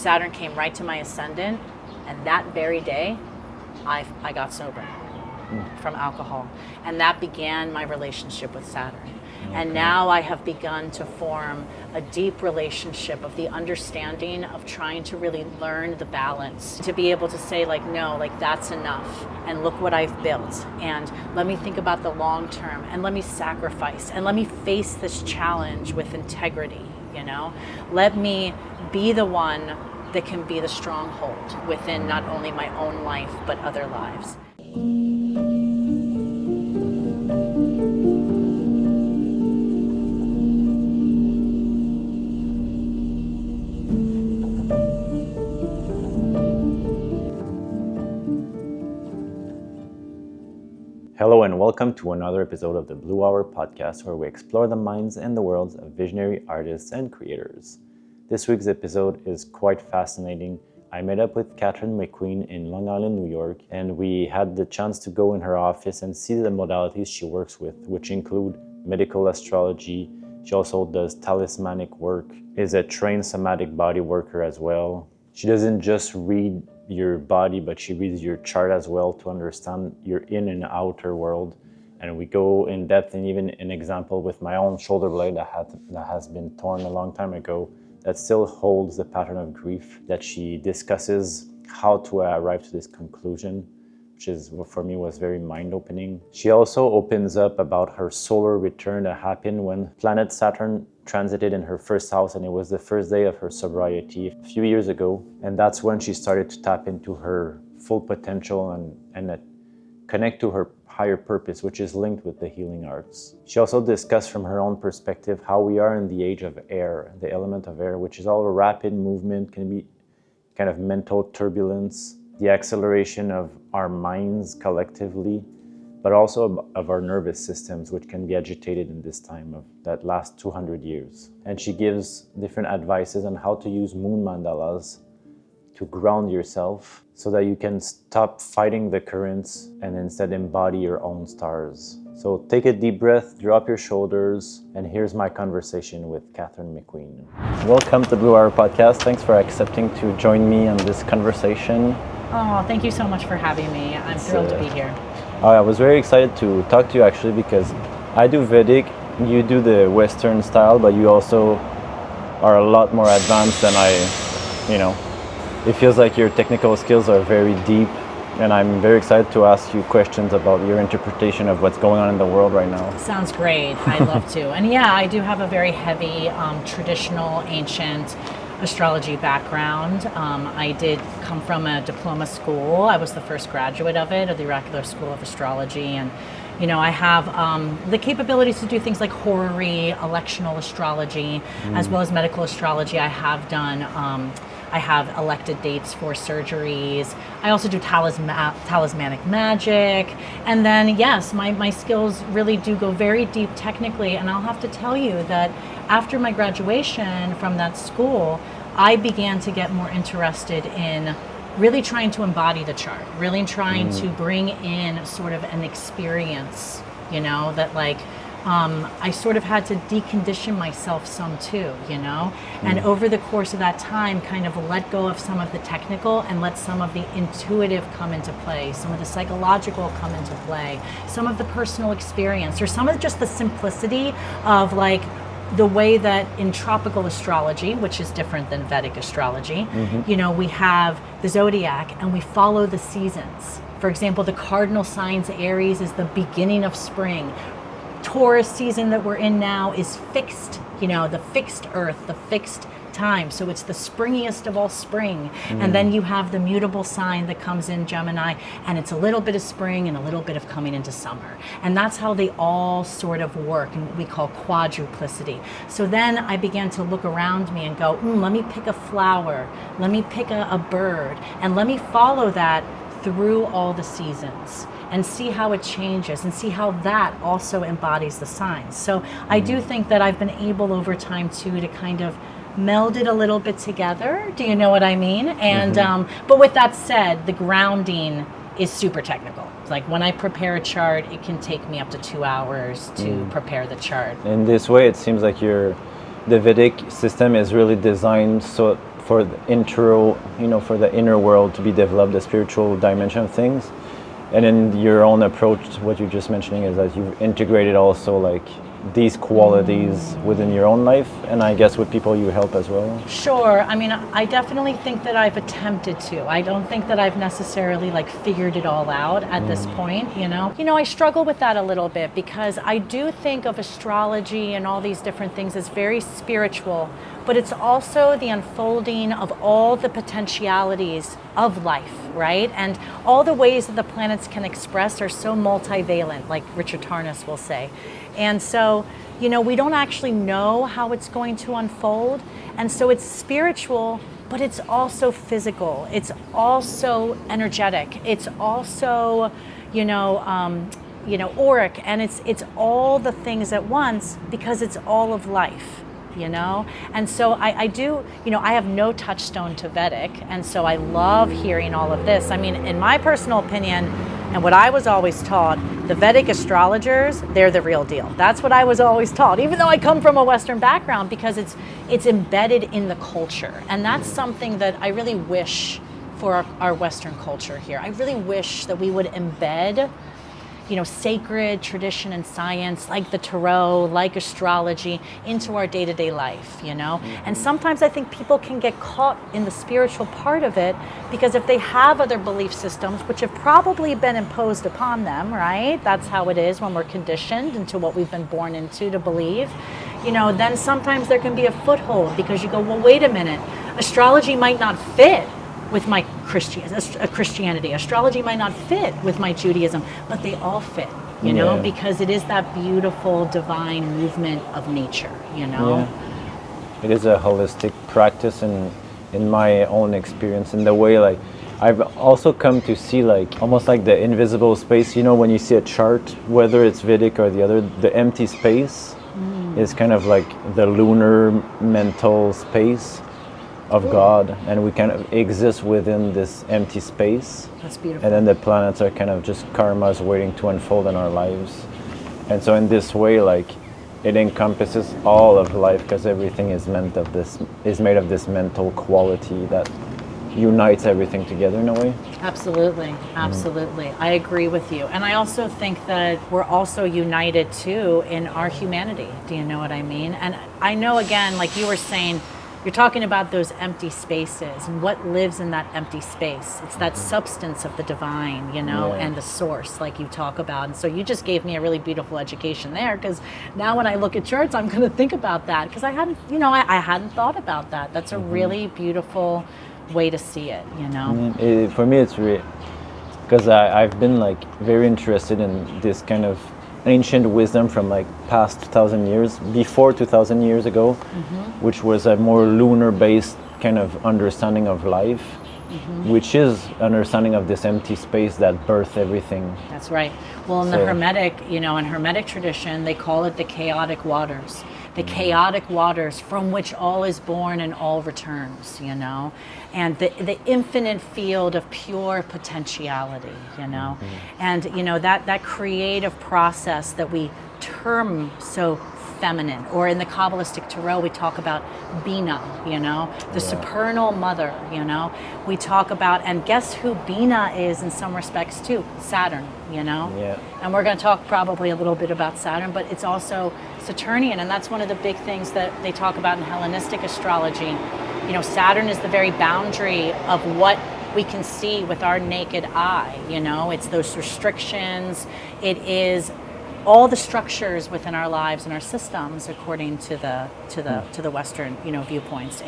Saturn came right to my ascendant, and that very day, I got sober from alcohol. And that began my relationship with Saturn. Okay. And now I have begun to form a deep relationship of the understanding of trying to really learn the balance, to be able to say like, no, like that's enough. And look what I've built. And let me think about the long term, and let me sacrifice, and let me face this challenge with integrity, you know? Let me be the one that can be the stronghold within not only my own life, but other lives. Hello and welcome to another episode of the Blue Hour podcast, where we explore the minds and the worlds of visionary artists and creators. This week's episode is quite fascinating. I met up with Catherine McQuaid in Long Island, New York, and we had the chance to go in her office and see the modalities she works with, which include medical astrology. She also does talismanic work, is a trained somatic bodyworker as well. She doesn't just read your body, but she reads your chart as well to understand your in and outer world. And we go in depth, and even an example with my own shoulder blade that has been torn a long time ago, that still holds the pattern of grief, that she discusses how to arrive to this conclusion, which is, for me, was very mind-opening. She also opens up about her solar return that happened when planet Saturn transited in her first house, and it was the first day of her sobriety a few years ago. And that's when she started to tap into her full potential and connect to her higher purpose, which is linked with the healing arts. She also discussed from her own perspective how we are in the age of air, the element of air, which is all a rapid movement, can be kind of mental turbulence, the acceleration of our minds collectively, but also of our nervous systems, which can be agitated in this time of that last 200 years. And she gives different advices on how to use moon mandalas to ground yourself so that you can stop fighting the currents and instead embody your own stars. So take a deep breath, drop your shoulders, and here's my conversation with Catherine McQuaid. Welcome to Blue Hour Podcast. Thanks for accepting to join me on this conversation. Oh, thank you so much for having me. I'm thrilled to be here. I was very excited to talk to you actually, because I do Vedic, you do the Western style, but you also are a lot more advanced than it feels like your technical skills are very deep, and I'm very excited to ask you questions about your interpretation of what's going on in the world right now. Sounds great. I'd love to. And yeah, I do have a very heavy, traditional, ancient astrology background. I did come from a diploma school. I was the first graduate of it, of the Oracular School of Astrology. And, I have the capabilities to do things like horary, electional astrology, as well as medical astrology. I have done, I have elected dates for surgeries. I also do talismanic magic. And then, yes, my skills really do go very deep technically. And I'll have to tell you that after my graduation from that school, I began to get more interested in really trying to embody the chart, really trying to bring in sort of an experience, that I sort of had to decondition myself some too, and over the course of that time kind of let go of some of the technical and let some of the intuitive come into play, some of the psychological come into play, some of the personal experience, or some of just the simplicity of the way that in tropical astrology, which is different than Vedic astrology, we have the zodiac and we follow the seasons. For example, the cardinal signs Aries is the beginning of spring. Taurus season that we're in now is fixed, the fixed earth, the fixed time. So it's the springiest of all spring. And then you have the mutable sign that comes in Gemini, and it's a little bit of spring and a little bit of coming into summer. And that's how they all sort of work, and we call quadruplicity. So then I began to look around me and go, let me pick a flower, let me pick a bird, and let me follow that through all the seasons and see how it changes and see how that also embodies the signs. So I do think that I've been able over time too to kind of meld it a little bit together. Do you know what I mean? And but with that said, the grounding is super technical. Like when I prepare a chart, it can take me up to 2 hours to prepare the chart. In this way, it seems like the Vedic system is really designed for the for the inner world to be developed, the spiritual dimension of things. And in your own approach, what you're just mentioning is that you've integrated also like these qualities within your own life, and I guess with people you help as well. Sure. I mean, I definitely think that I've attempted to. I don't think that I've necessarily like figured it all out at this point, you know. I struggle with that a little bit because I do think of astrology and all these different things as very spiritual, but it's also the unfolding of all the potentialities of life, right? And all the ways that the planets can express are so multivalent, like Richard Tarnas will say. And so, we don't actually know how it's going to unfold. And so it's spiritual, but it's also physical. It's also energetic. It's also, auric. And it's all the things at once because it's all of life. And so I do, I have no touchstone to Vedic, and so I love hearing all of this. I mean, in my personal opinion, and what I was always taught, the Vedic astrologers, they're the real deal. That's what I was always taught, even though I come from a Western background, because it's embedded in the culture. And that's something that I really wish for our Western culture here. I really wish that we would embed sacred tradition and science like the tarot, like astrology, into our day-to-day life, And sometimes I think people can get caught in the spiritual part of it because if they have other belief systems, which have probably been imposed upon them, right? That's how it is when we're conditioned into what we've been born into to believe, then sometimes there can be a foothold because you go, well, wait a minute, astrology might not fit with my Christianity. Astrology might not fit with my Judaism, but they all fit, because it is that beautiful divine movement of nature, Yeah. It is a holistic practice in my own experience, in the way like I've also come to see like almost like the invisible space, when you see a chart, whether it's Vedic or the other, the empty space is kind of like the lunar mental space of God, and we kind of exist within this empty space. That's beautiful. And then the planets are kind of just karmas waiting to unfold in our lives. And so in this way, like, it encompasses all of life because everything is made of this mental quality that unites everything together in a way. Absolutely. I agree with you. And I also think that we're also united too in our humanity. Do you know what I mean? And I know, again, like you were saying, you're talking about those empty spaces and what lives in that empty space. It's that substance of the divine, and the source, like you talk about. And so you just gave me a really beautiful education there, because now when I look at charts, I'm going to think about that, because I hadn't, I hadn't thought about that. That's a really beautiful way to see it, For me, it's really, because I've been like very interested in this kind of ancient wisdom from like past 2,000 years, before 2,000 years ago, which was a more lunar-based kind of understanding of life, which is understanding of this empty space that birthed everything. That's right. Well, in the Hermetic, in Hermetic tradition, they call it the chaotic waters. The chaotic waters from which all is born and all returns, and the infinite field of pure potentiality, and that creative process that we term so feminine, or in the Kabbalistic tarot we talk about Bina, the supernal mother, we talk about, and guess who Bina is in some respects too? Saturn, and we're going to talk probably a little bit about Saturn, but it's also Saturnian, and that's one of the big things that they talk about in Hellenistic astrology. Saturn is the very boundary of what we can see with our naked eye, it's those restrictions, it is all the structures within our lives and our systems according to the Western, viewpoints.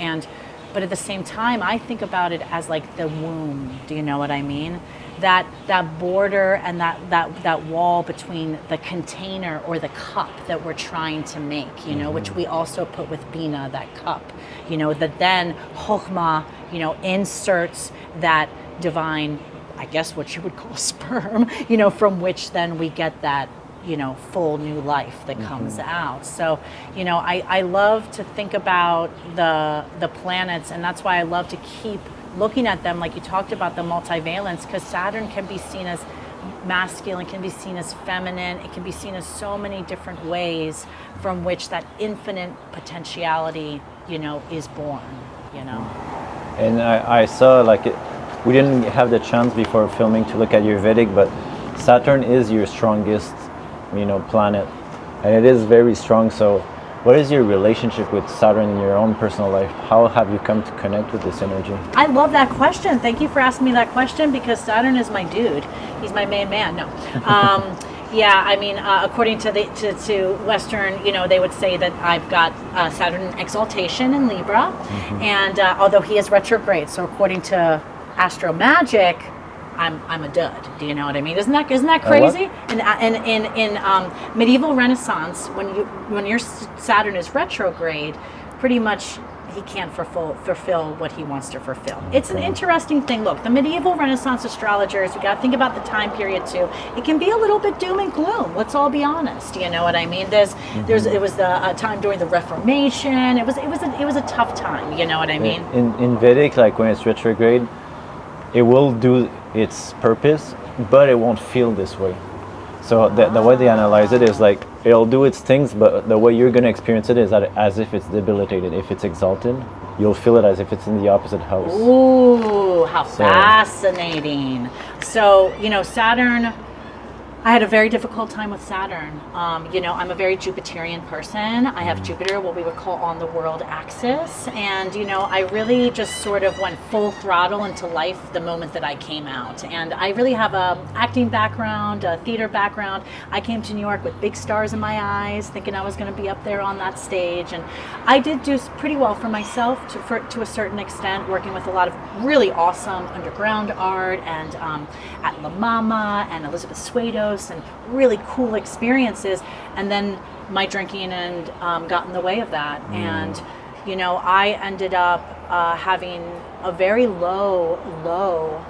But at the same time, I think about it as like the womb. Do you know what I mean? That border and that wall between the container or the cup that we're trying to make, which we also put with Bina, that cup, that then Chokhmah, inserts that divine, I guess what you would call sperm, from which then we get that, full new life that comes out. So, I love to think about the planets, and that's why I love to keep looking at them, like you talked about, the multivalence, because Saturn can be seen as masculine, can be seen as feminine, it can be seen as so many different ways from which that infinite potentiality, is born, And I saw like we didn't have the chance before filming to look at your Vedic, but Saturn is your strongest, planet, and it is very strong. So, what is your relationship with Saturn in your own personal life? How have you come to connect with this energy? I love that question. Thank you for asking me that question, because Saturn is my dude. He's my main man. No. Yeah, I mean, according to Western, they would say that I've got Saturn exaltation in Libra, and although he is retrograde, so according to Astro Magic, I'm a dud. Do you know what I mean? Isn't that crazy? In medieval Renaissance, when your Saturn is retrograde, pretty much he can't fulfill what he wants to fulfill. It's an interesting thing. Look, the medieval Renaissance astrologers, we got to think about the time period too. It can be a little bit doom and gloom. Let's all be honest. You know what I mean? It was the time during the Reformation. It was a tough time. You know what I mean? In Vedic, like when it's retrograde, it will do its purpose, but it won't feel this way. So the way they analyze it is like it'll do its things, but the way you're going to experience it is as if it's debilitated. If it's exalted, you'll feel it as if it's in the opposite house. Ooh, how fascinating. So, Saturn, I had a very difficult time with Saturn. I'm a very Jupiterian person. I have Jupiter, what we would call on the world axis. And, I really just sort of went full throttle into life the moment that I came out. And I really have a acting background, a theater background. I came to New York with big stars in my eyes, thinking I was going to be up there on that stage. And I did do pretty well for myself to a certain extent, working with a lot of really awesome underground art and at La Mama and Elizabeth Swados, and really cool experiences. And then my drinking and got in the way of that. And I ended up having a very low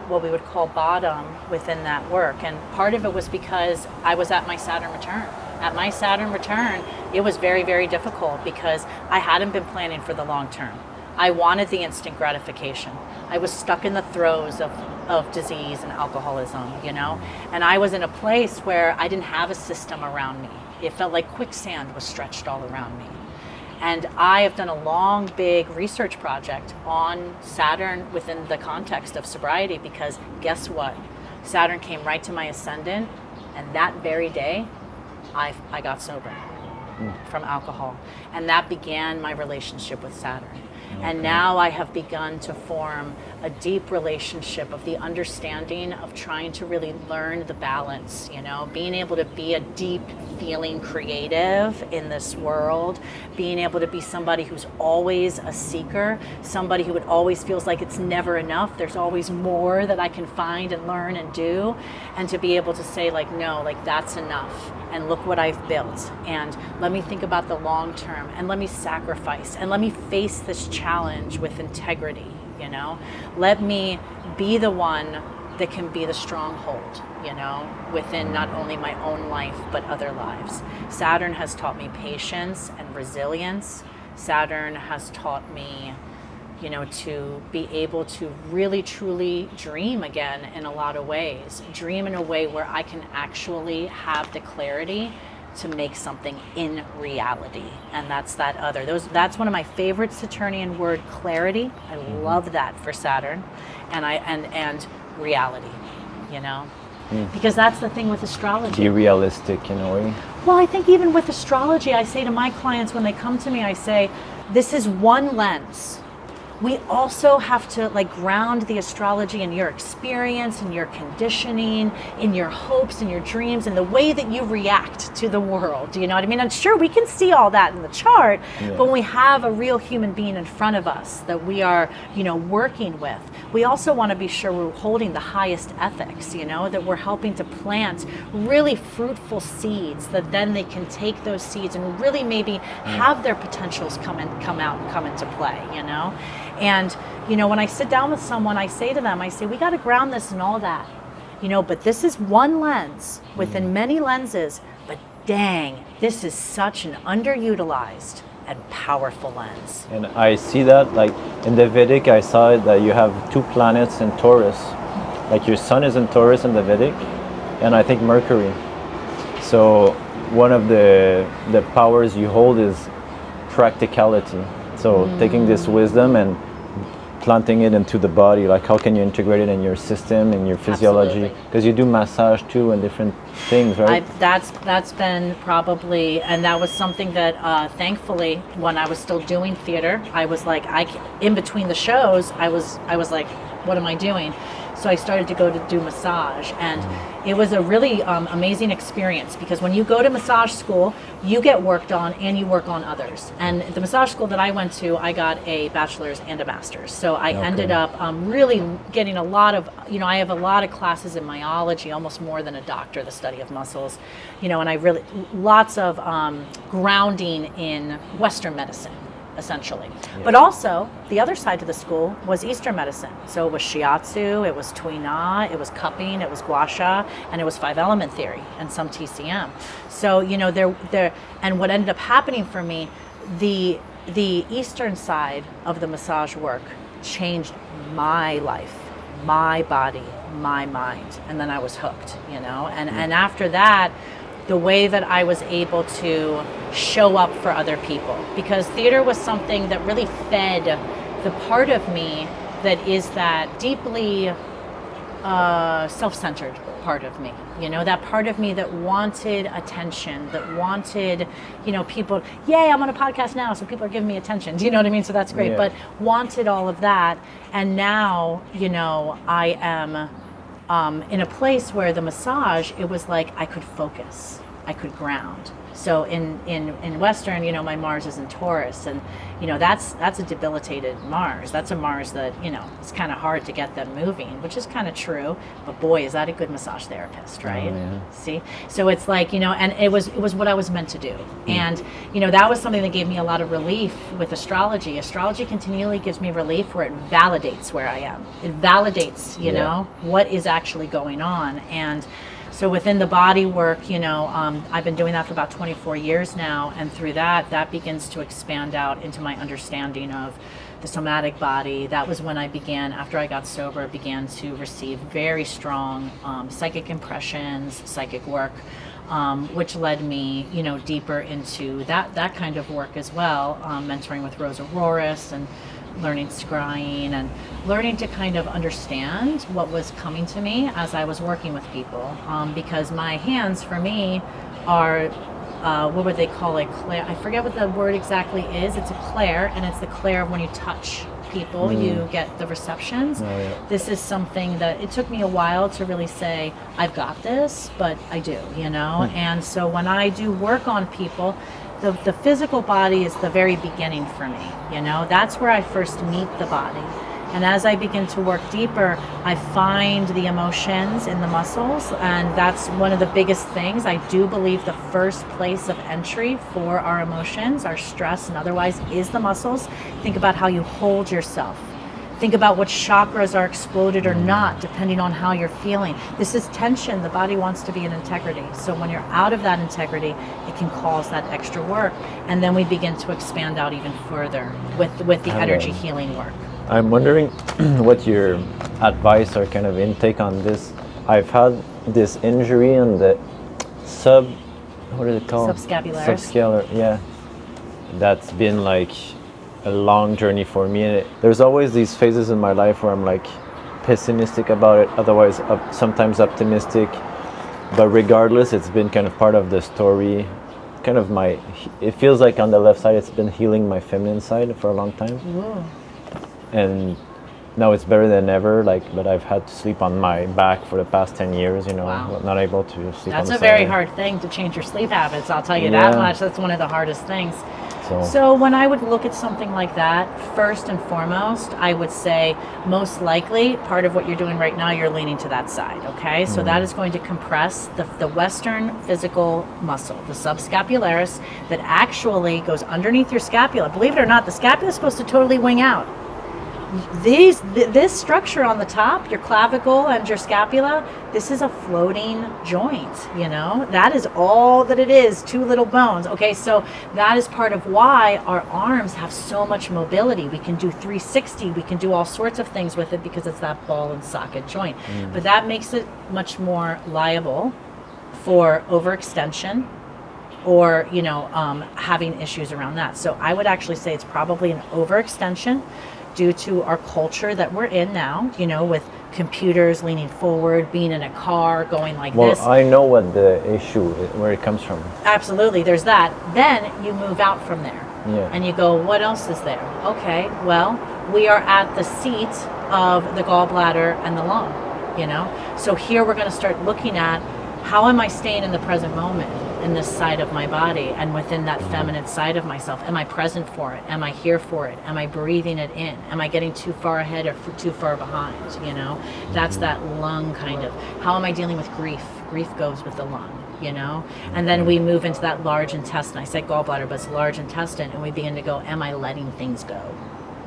what we would call bottom within that work. And part of it was because I was at my Saturn return. At my Saturn return, it was very, very difficult because I hadn't been planning for the long term. I wanted the instant gratification. I was stuck in the throes of disease and alcoholism, and I was in a place where I didn't have a system around me. It felt like quicksand was stretched all around me. And I have done a long, big research project on Saturn within the context of sobriety, because guess what? Saturn came right to my ascendant, and that very day, I got sober from alcohol. And that began my relationship with Saturn. Okay. And now I have begun to form a deep relationship of the understanding of trying to really learn the balance, being able to be a deep feeling creative in this world, being able to be somebody who's always a seeker, somebody who always feels like it's never enough. There's always more that I can find and learn and do, and to be able to say no, that's enough. And look what I've built, and let me think about the long term, and let me sacrifice, and let me face this challenge with integrity, Let me be the one that can be the stronghold, within not only my own life, but other lives. Saturn has taught me patience and resilience. Saturn has taught me to be able to really truly dream again in a lot of ways. Dream in a way where I can actually have the clarity to make something in reality. And that's that's one of my favorite Saturnian word, clarity. I love that for Saturn. And reality, because that's the thing with astrology. Be realistic in a way. Well, I think even with astrology, I say to my clients when they come to me, I say, this is one lens. We also have to ground the astrology in your experience, in your conditioning, in your hopes and your dreams, and the way that you react to the world. Do you know what I mean? And sure, we can see all that in the chart, but when we have a real human being in front of us that we are, working with, we also want to be sure we're holding the highest ethics, that we're helping to plant really fruitful seeds, that then they can take those seeds and really maybe have their potentials come into play, And, when I sit down with someone, I say to them, we got to ground this in all that, but this is one lens within many lenses, but dang, this is such an underutilized and powerful lens. And I see that, in the Vedic, I saw that you have 2 planets in Taurus. Your sun is in Taurus in the Vedic, and I think Mercury. So one of the powers you hold is practicality. So taking this wisdom and planting it into the body, like how can you integrate it in your system, in your physiology? Because you do massage too and different things, right? That's been probably, and that was something that thankfully when I was still doing theater, I was like, in between the shows, I was like, what am I doing? So I started to go to do massage, and it was a really amazing experience, because when you go to massage school, you get worked on and you work on others. And the massage school that I went to, I got a bachelor's and a master's. So I ended up really getting a lot of, I have a lot of classes in myology, almost more than a doctor, the study of muscles, and I really, lots of grounding in Western medicine, essentially. Yeah. But also, the other side of the school was Eastern medicine. So it was shiatsu, it was tui na, it was cupping, it was gua sha, and it was 5-element theory and some TCM. So, there, and what ended up happening for me, the Eastern side of the massage work changed my life, my body, my mind, and then I was hooked, and after that, the way that I was able to show up for other people, because theater was something that really fed the part of me that is that deeply self-centered part of me, that part of me that wanted attention, that wanted, people, yay, I'm on a podcast now, so people are giving me attention. Do you know what I mean? So that's great, but wanted all of that. And now, I am in a place where the massage, it was like I could focus, I could ground. So in Western, my Mars is in Taurus, and that's a debilitated Mars. That's a Mars that it's kind of hard to get them moving, which is kind of true. But boy, is that a good massage therapist, right? Oh, yeah. See, so it's like and it was what I was meant to do, and that was something that gave me a lot of relief with astrology. Astrology continually gives me relief where it validates where I am. It validates, what is actually going on, and. So within the body work, I've been doing that for about 24 years now, and through that begins to expand out into my understanding of the somatic body. That was when I began, after I got sober, began to receive very strong psychic impressions, psychic work, which led me, deeper into that kind of work as well, mentoring with Roze and learning scrying and learning to kind of understand what was coming to me as I was working with people, because my hands for me are what would they call it, clair, I forget what the word exactly is. It's a clair, and it's the clair of when you touch people, you get the receptions. This is something that it took me a while to really say I've got this, but I do, and so when I do work on people, the physical body is the very beginning for me, that's where I first meet the body. And as I begin to work deeper, I find the emotions in the muscles, and that's one of the biggest things. I do believe the first place of entry for our emotions, our stress and otherwise, is the muscles. Think about how you hold yourself. Think about what chakras are exploded or not, depending on how you're feeling. This is tension. The body wants to be in integrity. So when you're out of that integrity, it can cause that extra work. And then we begin to expand out even further with the energy healing work. I'm wondering what your advice or kind of intake on this. I've had this injury on the what is it called? Subscapularis. Subscalar, yeah. That's been like a long journey for me. There's always these phases in my life where I'm like pessimistic about it, otherwise sometimes optimistic. But regardless, it's been kind of part of the story. Kind of it feels like on the left side, it's been healing my feminine side for a long time. Ooh. And now it's better than ever, but I've had to sleep on my back for the past 10 years, Wow. Not able to sleep on the side. That's a very hard thing to change your sleep habits, I'll tell you that much. That's one of the hardest things. So when I would look at something like that, first and foremost, I would say most likely part of what you're doing right now, you're leaning to that side, okay? So that is going to compress the Western physical muscle, the subscapularis, that actually goes underneath your scapula. Believe it or not, the scapula is supposed to totally wing out. This structure on the top, your clavicle and your scapula, this is a floating joint, that is all that it is, two little bones. Okay, so that is part of why our arms have so much mobility. We can do 360, we can do all sorts of things with it because it's that ball and socket joint. But that makes it much more liable for overextension or having issues around that. So I would actually say it's probably an overextension. due to our culture that we're in now, you know, with computers leaning forward, being in a car, going like this. Well, I know what the issue is, where it comes from. Absolutely, there's that. Then you move out from there. Yeah. And you go, what else is there? Okay, well, we are at the seat of the gallbladder and the lung, you know? So here we're going to start looking at, how am I staying in the present moment in this side of my body and within that feminine side of myself? Am I present for it? Am I here for it? Am I breathing it in? Am I getting too far ahead or too far behind? You know, that's that lung kind of. How am I dealing with grief? Grief goes with the lung, you know? And then we move into that large intestine. I said gallbladder, but it's large intestine. And we begin to go, am I letting things go?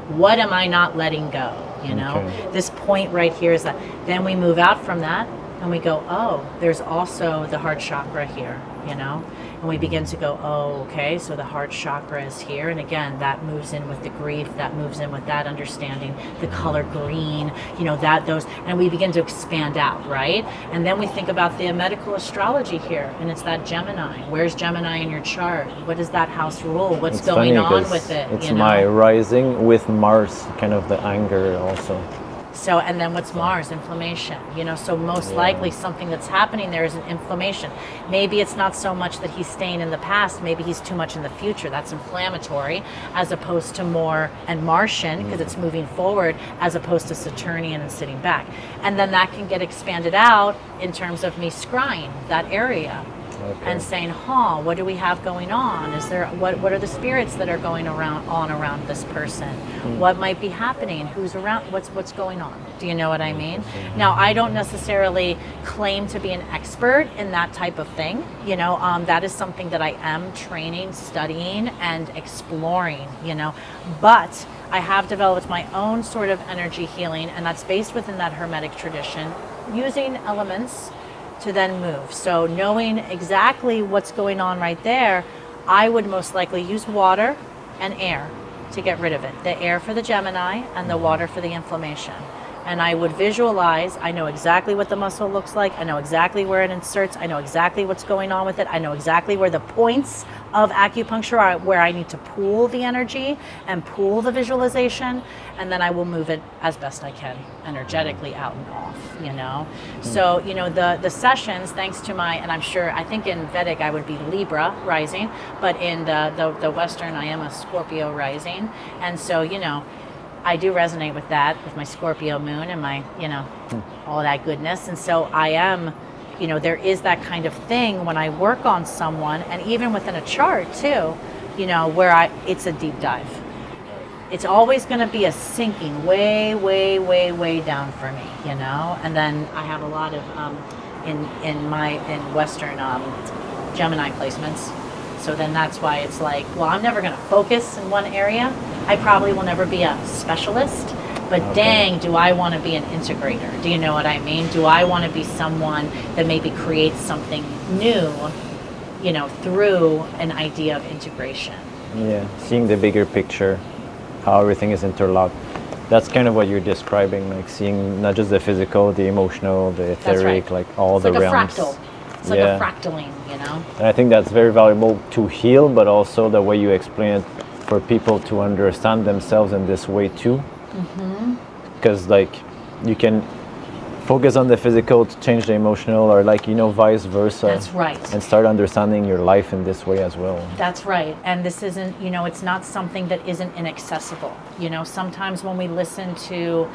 What am I not letting go? You know, this point right here is that. Then we move out from that. And we go, oh, there's also the heart chakra here, you know? And we begin to go, oh, okay, so the heart chakra is here. And again, that moves in with the grief, that moves in with that understanding, the color green, you know, and we begin to expand out, right? And then we think about the medical astrology here, and it's that Gemini. Where's Gemini in your chart? What does that house rule? What's going on with it? It's my rising with Mars, kind of the anger also. So, and then what's Mars? Inflammation, you know, so most likely something that's happening there is an inflammation. Maybe it's not so much that he's staying in the past, maybe he's too much in the future. That's inflammatory, as opposed to more, and Martian, because it's moving forward, as opposed to Saturnian and sitting back. And then that can get expanded out in terms of me scrying that area. Okay. And saying, what do we have going on? Is there what are the spirits that are going around this person? What might be happening? Who's around? What's going on? Do you know what I mean? Now, I don't necessarily claim to be an expert in that type of thing. You know, that is something that I am training, studying, and exploring. You know, but I have developed my own sort of energy healing, and that's based within that Hermetic tradition, using elements to then move. So knowing exactly what's going on right there, I would most likely use water and air to get rid of it. The air for the Gemini and the water for the inflammation. And I would visualize, I know exactly what the muscle looks like, I know exactly where it inserts, I know exactly what's going on with it, I know exactly where the points of acupuncture are, where I need to pool the energy and pool the visualization, and then I will move it as best I can energetically out and off, you know? So, you know, the sessions, thanks to and I'm sure, I think in Vedic I would be Libra rising, but in the Western I am a Scorpio rising, and so, you know, I do resonate with that, with my Scorpio moon and my, you know, all that goodness. And so I am, you know, there is that kind of thing when I work on someone, and even within a chart too, you know, where it's a deep dive. It's always going to be a sinking way, way, way, way down for me, you know. And then I have a lot of in Western Gemini placements. So then that's why it's like, well, I'm never going to focus in one area. I probably will never be a specialist, but dang, do I want to be an integrator? Do you know what I mean? Do I want to be someone that maybe creates something new, you know, through an idea of integration? Yeah, seeing the bigger picture, how everything is interlocked. That's kind of what you're describing, like seeing not just the physical, the emotional, the etheric, like all the realms. It's like a fractal. It's like a fractaling, you know? And I think that's very valuable to heal, but also the way you explain it for people to understand themselves in this way too. Because like you can focus on the physical to change the emotional, or like, you know, vice versa. That's right. And start understanding your life in this way as well. That's right. And this isn't, you know, it's not something that isn't inaccessible. You know, sometimes when we listen to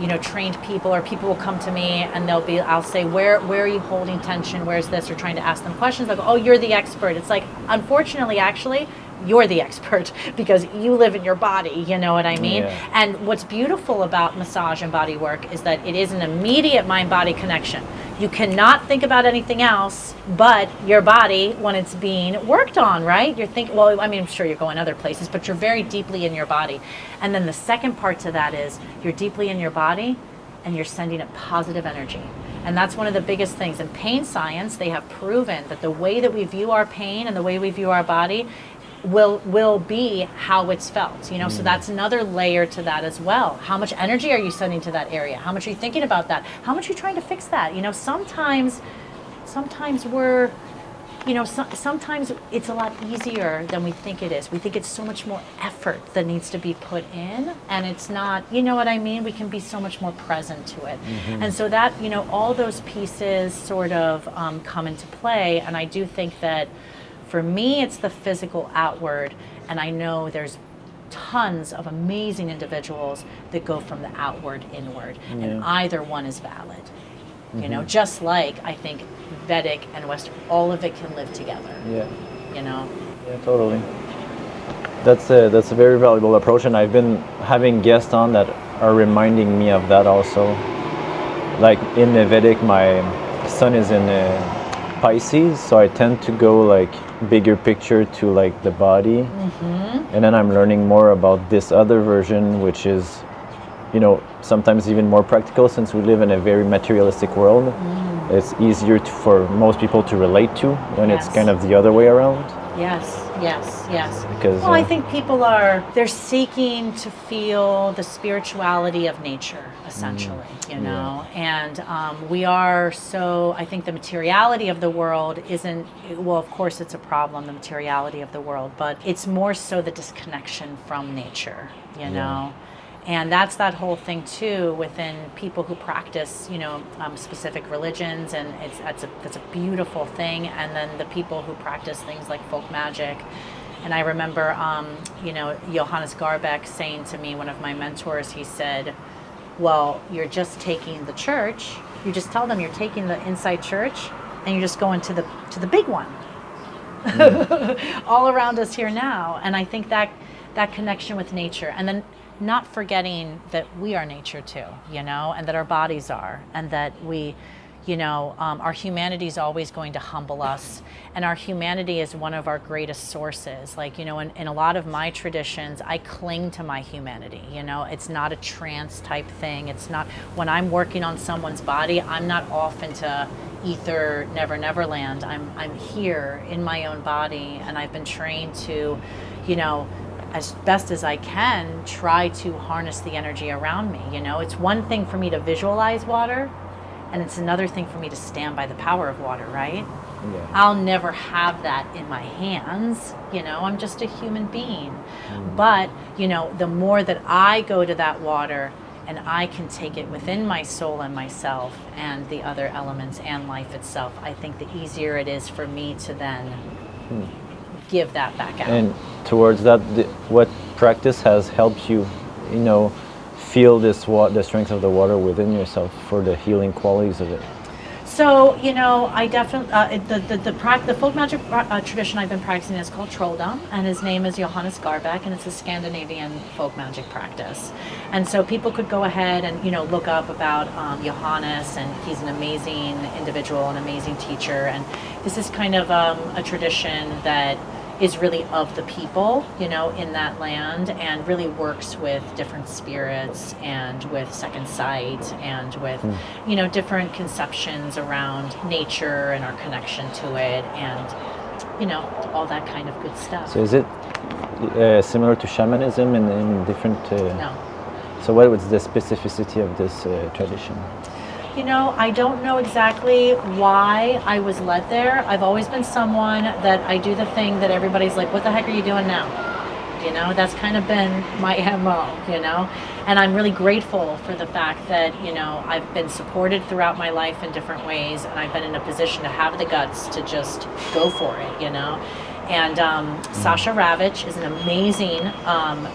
you know, trained people, or people will come to me and I'll say, where are you holding tension? Where's this? Or trying to ask them questions. Like, oh, you're the expert. It's like, unfortunately, actually, you're the expert because you live in your body, you know what I mean? Yeah. And what's beautiful about massage and body work is that it is an immediate mind-body connection. You cannot think about anything else but your body when it's being worked on, right? You're thinking, well, I mean, I'm sure you're going other places, but you're very deeply in your body. And then the second part to that is you're deeply in your body and you're sending it positive energy. And that's one of the biggest things. In pain science, they have proven that the way that we view our pain and the way we view our body will be how it's felt, you know. So that's another layer to that as well. How much energy are you sending to that area? How much are you thinking about that? How much are you trying to fix that? You know, sometimes we're sometimes it's a lot easier than we think it is. We think it's so much more effort that needs to be put in, and it's not, you know what I mean? We can be so much more present to it. And so that, all those pieces sort of come into play, and I do think that for me, it's the physical outward, and I know there's tons of amazing individuals that go from the outward inward, and either one is valid. Just like I think Vedic and Western, all of it can live together. Yeah. Yeah, totally. That's a very valuable approach, and I've been having guests on that are reminding me of that also. Like in the Vedic, my sun is in Pisces, so I tend to go like bigger picture to like the body, and then I'm learning more about this other version, which is sometimes even more practical, since we live in a very materialistic world. It's easier for most people to relate to when it's kind of the other way around. Yes. Because I think people they're seeking to feel the spirituality of nature, essentially, and we are I think the materiality of the world isn't, well, of course it's a problem, the materiality of the world, but it's more so the disconnection from nature, And that's that whole thing too within people who practice, specific religions, and that's a beautiful thing. And then the people who practice things like folk magic. And I remember, Johannes Garbeck saying to me, one of my mentors, he said, "Well, you're just taking the church. You just tell them you're taking the inside church, and you're just going to the big one, all around us here now." And I think that connection with nature, and then not forgetting that we are nature too, and that our bodies are, and that we, our humanity is always going to humble us, and our humanity is one of our greatest sources. Like, in a lot of my traditions, I cling to my humanity, it's not a trance type thing. It's not, when I'm working on someone's body, I'm not off into ether, never land. I'm here in my own body, and I've been trained to, as best as I can, try to harness the energy around me. It's one thing for me to visualize water, and it's another thing for me to stand by the power of water, right? Yeah. I'll never have that in my hands, I'm just a human being. But, the more that I go to that water and I can take it within my soul and myself and the other elements and life itself, I think the easier it is for me to then give that back out. And towards that, what practice has helped you, feel the strength of the water within yourself for the healing qualities of it? So, I definitely, the folk magic tradition I've been practicing is called trolldom, and his name is Johannes Garbeck, and it's a Scandinavian folk magic practice. And so people could go ahead and, look up about Johannes, and he's an amazing individual, an amazing teacher, and this is kind of a tradition that is really of the people, in that land, and really works with different spirits and with second sight and with, different conceptions around nature and our connection to it, and, all that kind of good stuff. So is it similar to shamanism in different... No. So what was the specificity of this tradition? I don't know exactly why I was led there. I've always been someone that I do the thing that everybody's like, what the heck are you doing now? That's kind of been my MO, and I'm really grateful for the fact that, I've been supported throughout my life in different ways, and I've been in a position to have the guts to just go for it, And Sasha Ravitch is an amazing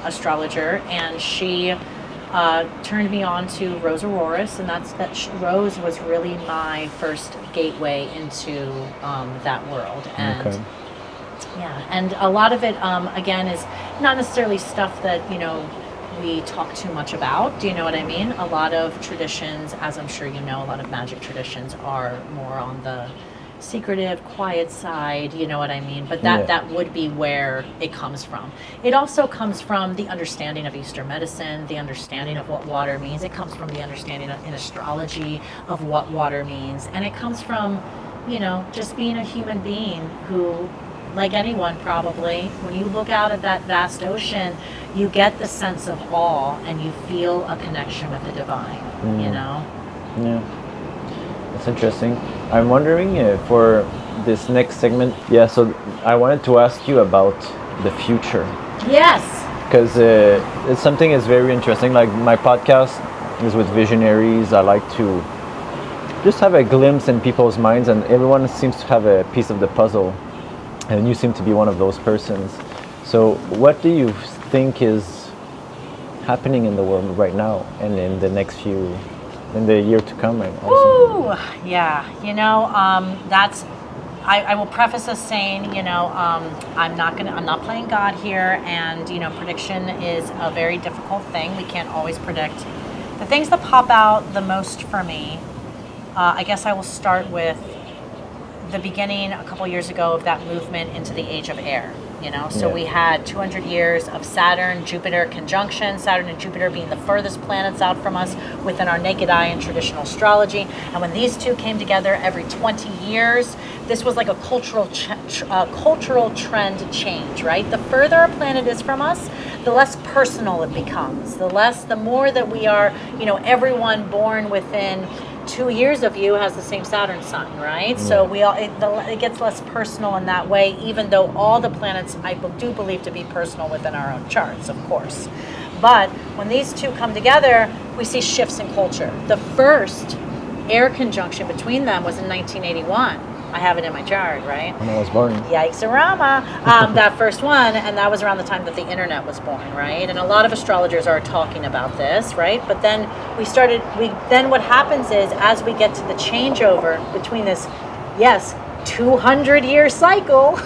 astrologer, and she turned me on to Roze, and Roze was really my first gateway into that world. And okay. Yeah, and a lot of it, again, is not necessarily stuff that, we talk too much about. Do you know what I mean? A lot of traditions, as I'm sure you know, a lot of magic traditions are more on the secretive, quiet side, you know what I mean? But that would be where it comes from. It also comes from the understanding of Eastern medicine, the understanding of what water means. It comes from the understanding in astrology of what water means. And it comes from, just being a human being who, like anyone probably, when you look out at that vast ocean, you get the sense of awe and you feel a connection with the divine, Yeah. That's interesting. I'm wondering this next segment. Yeah, so I wanted to ask you about the future. Yes. Because it's something that's very interesting. Like my podcast is with visionaries. I like to just have a glimpse in people's minds, and everyone seems to have a piece of the puzzle, and you seem to be one of those persons. So what do you think is happening in the world right now and in the year to come? Ooh, yeah. I will preface this saying, I'm not playing God here, and prediction is a very difficult thing. We can't always predict. The things that pop out the most for me, I guess I will start with the beginning a couple years ago of that movement into the age of air. So we had 200 years of Saturn, Jupiter conjunction, Saturn and Jupiter being the furthest planets out from us within our naked eye in traditional astrology. And when these two came together every 20 years, this was like a cultural trend change, right? The further a planet is from us, the less personal it becomes. The more that we are, everyone born within 2 years of you has the same Saturn sign, right? Yeah. So it gets less personal in that way, even though all the planets I do believe to be personal within our own charts, of course. But when these two come together, we see shifts in culture. The first air conjunction between them was in 1981. I have it in my chart, right? When I was born. Yikes-a-rama. That first one, and that was around the time that the internet was born, right? And a lot of astrologers are talking about this, right? But then then what happens is, as we get to the changeover between this, 200-year cycle,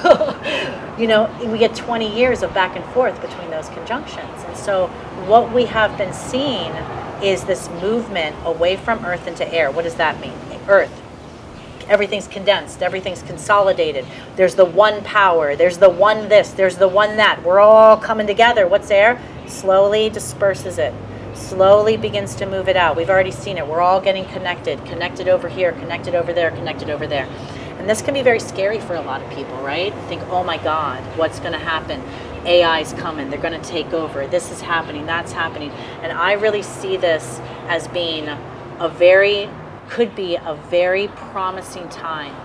we get 20 years of back and forth between those conjunctions. And so what we have been seeing is this movement away from Earth into air. What does that mean? Earth. Everything's condensed, everything's consolidated. There's the one power, there's the one this, there's the one that. We're all coming together. What's air? Slowly disperses it, slowly begins to move it out. We've already seen it. We're all getting connected over here, connected over there, connected over there. And this can be very scary for a lot of people, right? Think, oh my God, what's going to happen? AI's coming, they're going to take over. This is happening, that's happening. And I really see this as being could be a very promising time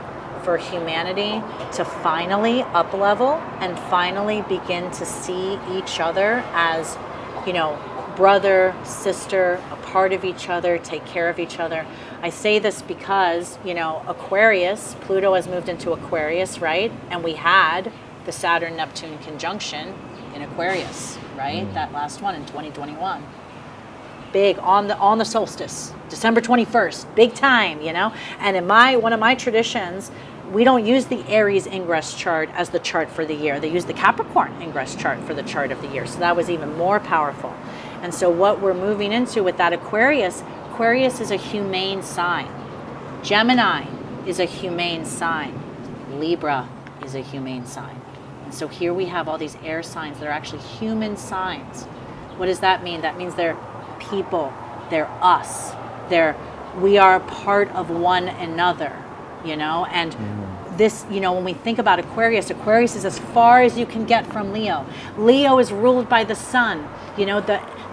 for humanity to finally up-level and finally begin to see each other as, brother, sister, a part of each other, take care of each other. I say this because, Aquarius, Pluto has moved into Aquarius, right? And we had the Saturn-Neptune conjunction in Aquarius, right? That last one in 2021. Big on the solstice, December 21st, big time, And in one of my traditions, we don't use the Aries ingress chart as the chart for the year. They use the Capricorn ingress chart for the chart of the year. So that was even more powerful. And so what we're moving into with that Aquarius is a humane sign. Gemini is a humane sign. Libra is a humane sign. And so here we have all these air signs that are actually human signs. What does that mean? That means they're people, they're us, we are part of one another, and this, when we think about Aquarius is as far as you can get from Leo. Leo is ruled by the sun,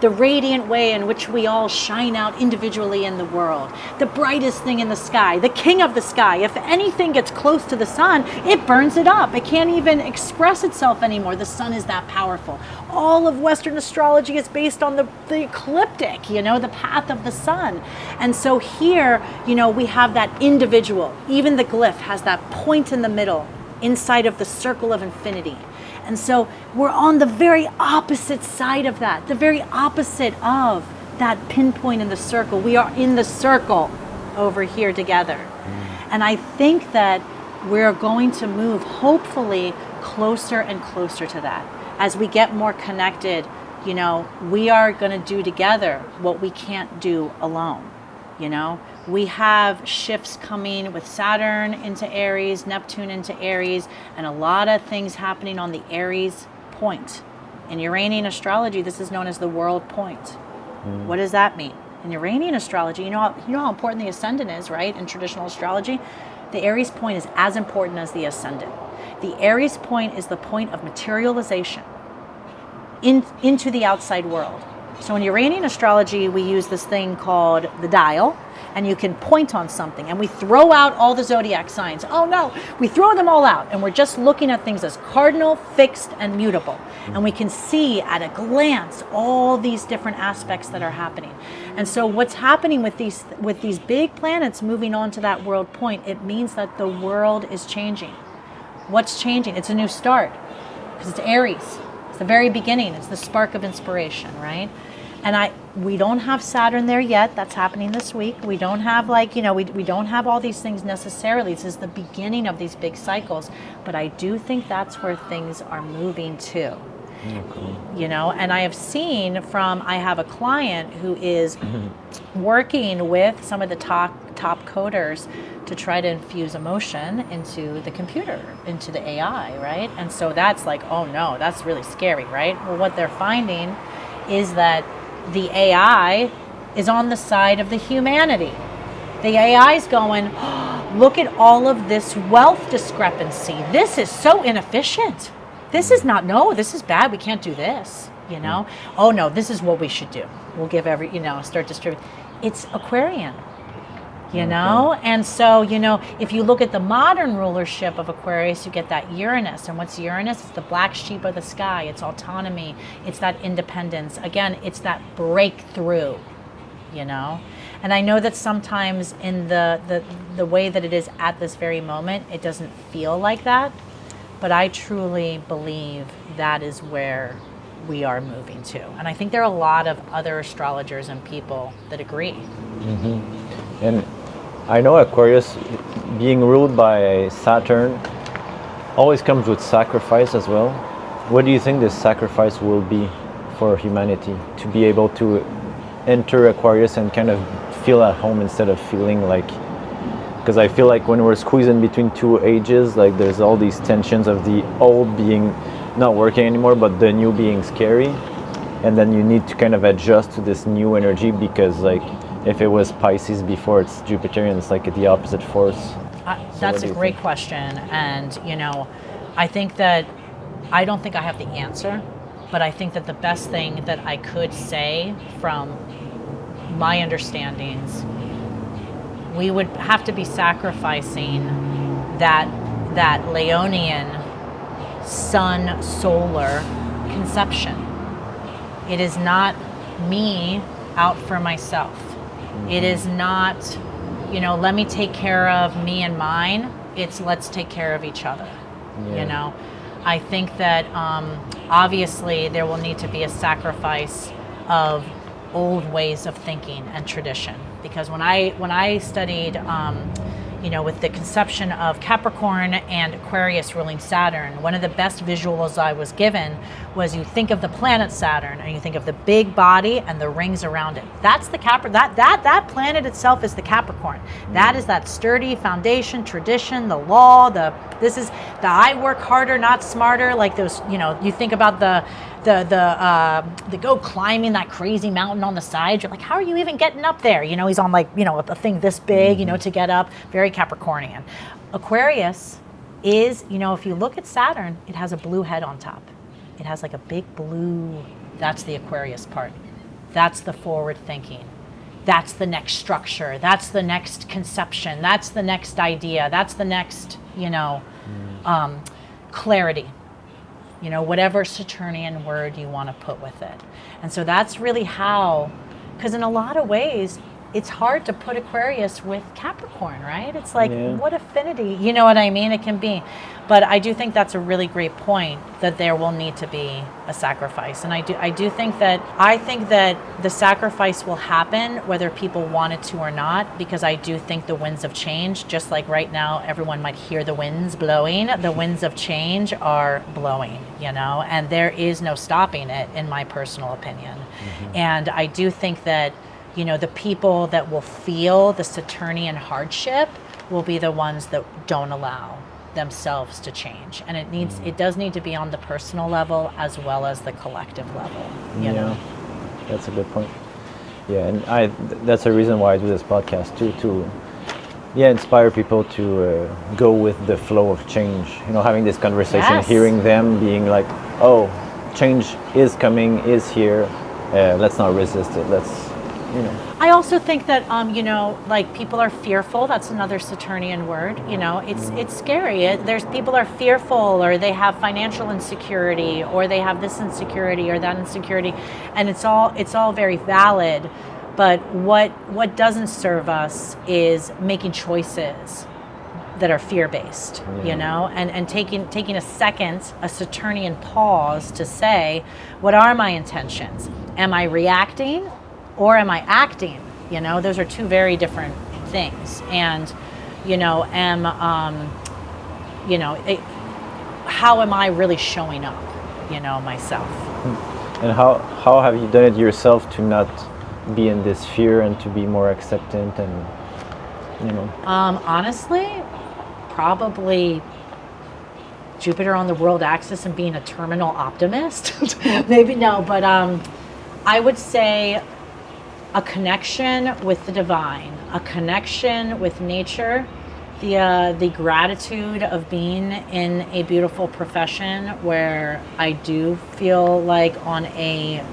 the radiant way in which we all shine out individually in the world, the brightest thing in the sky, the king of the sky. If anything gets close to the sun, it burns it up. It can't even express itself anymore. The sun is that powerful. All of Western astrology is based on the ecliptic, the path of the sun. And so here, we have that individual. Even the glyph has that point in the middle inside of the circle of infinity. And so we're on the very opposite side of that, the very opposite of that pinpoint in the circle. We are in the circle over here together. And I think that we're going to move, hopefully, closer and closer to that. As we get more connected, we are going to do together what we can't do alone. We have shifts coming with Saturn into Aries, Neptune into Aries, and a lot of things happening on the Aries point. In Uranian astrology, this is known as the world point. What does that mean? In Uranian astrology, you know how important the ascendant is, right? In traditional astrology, the Aries point is as important as the ascendant. The Aries point is the point of materialization into the outside world. So in Uranian astrology, we use this thing called the dial, and you can point on something, and we throw out all the zodiac signs. Oh no, we throw them all out, and we're just looking at things as cardinal, fixed, and mutable. And we can see at a glance all these different aspects that are happening. And so what's happening with these big planets moving on to that world point, it means that the world is changing. What's changing? It's a new start, because it's Aries. It's the very beginning. It's the spark of inspiration, right? And we don't have Saturn there yet. That's happening this week. We don't have we don't have all these things necessarily. This is the beginning of these big cycles. But I do think that's where things are moving to. Okay. And I have seen I have a client who is working with some of the top coders to try to infuse emotion into the computer, into the AI, right? And so that's like, oh no, that's really scary, right? Well, what they're finding is that the AI is on the side of the humanity. The AI is going, oh, look at all of this wealth discrepancy. This is so inefficient. This is this is bad. We can't do this, Oh no, this is what we should do. We'll give start distributing. It's Aquarian, And so, if you look at the modern rulership of Aquarius, you get that Uranus. And what's Uranus? It's the black sheep of the sky. It's autonomy. It's that independence. Again, it's that breakthrough, And I know that sometimes in the way that it is at this very moment, it doesn't feel like that. But I truly believe that is where we are moving to. And I think there are a lot of other astrologers and people that agree. Mm-hmm. And I know Aquarius, being ruled by Saturn, always comes with sacrifice as well. What do you think this sacrifice will be for humanity to be able to enter Aquarius and kind of feel at home instead of feeling like... Because I feel like when we're squeezed in between two ages, like there's all these tensions of the old being not working anymore, but the new being scary. And then you need to kind of adjust to this new energy because like if it was Pisces before, it's Jupiterian, it's like the opposite force. That's a great question. And, I think that I don't think I have the answer, but I think that the best thing that I could say from my understandings, we would have to be sacrificing that Leonian sun solar conception. It is not me out for myself. Mm-hmm. It is not, let me take care of me and mine. It's let's take care of each other. Yeah. I think that obviously there will need to be a sacrifice of old ways of thinking and tradition. Because when I studied, with the conception of Capricorn and Aquarius ruling Saturn, one of the best visuals I was given was you think of the planet Saturn and you think of the big body and the rings around it. That's the that planet itself is the Capricorn. That is that sturdy foundation, tradition, the law. This is the I work harder, not smarter. Like those, you think about the go climbing that crazy mountain on the side. You're like, how are you even getting up there? He's on a thing this big, to get up. Very Capricornian. Aquarius is, if you look at Saturn, it has a blue head on top. It has like a big blue, that's the Aquarius part. That's the forward thinking. That's the next structure. That's the next conception. That's the next idea. That's the next, clarity. Whatever Saturnian word you want to put with it. And so that's really how, because in a lot of ways, it's hard to put Aquarius with Capricorn, right? It's like, what affinity, you know what I mean? It can be. But I do think that's a really great point, that there will need to be a sacrifice. And I think that the sacrifice will happen whether people want it to or not, because I do think the winds of change, just like right now, everyone might hear the winds blowing, the winds of change are blowing, and there is no stopping it, in my personal opinion. Mm-hmm. And I do think that the people that will feel the Saturnian hardship will be the ones that don't allow themselves to change. And it does need to be on the personal level as well as the collective level, you know? That's a good point. Yeah, and that's a reason why I do this podcast too, to inspire people to go with the flow of change. Having this conversation, hearing them being like, oh, change is coming, is here. let's not resist it. Let's, you know. I also think that like people are fearful. That's another Saturnian word. It's scary. There's people are fearful, or they have financial insecurity, or they have this insecurity or that insecurity, and it's all very valid. But what doesn't serve us is making choices that are fear-based, and taking a second, a Saturnian pause to say, what are my intentions? Am I reacting or am I acting? Those are two very different things. And, how am I really showing up, myself? And how have you done it yourself to not be in this fear and to be more acceptant and, Honestly, probably Jupiter on the world axis and being a terminal optimist. Maybe no, but I would say a connection with the divine, a connection with nature, the gratitude of being in a beautiful profession where I do feel like on a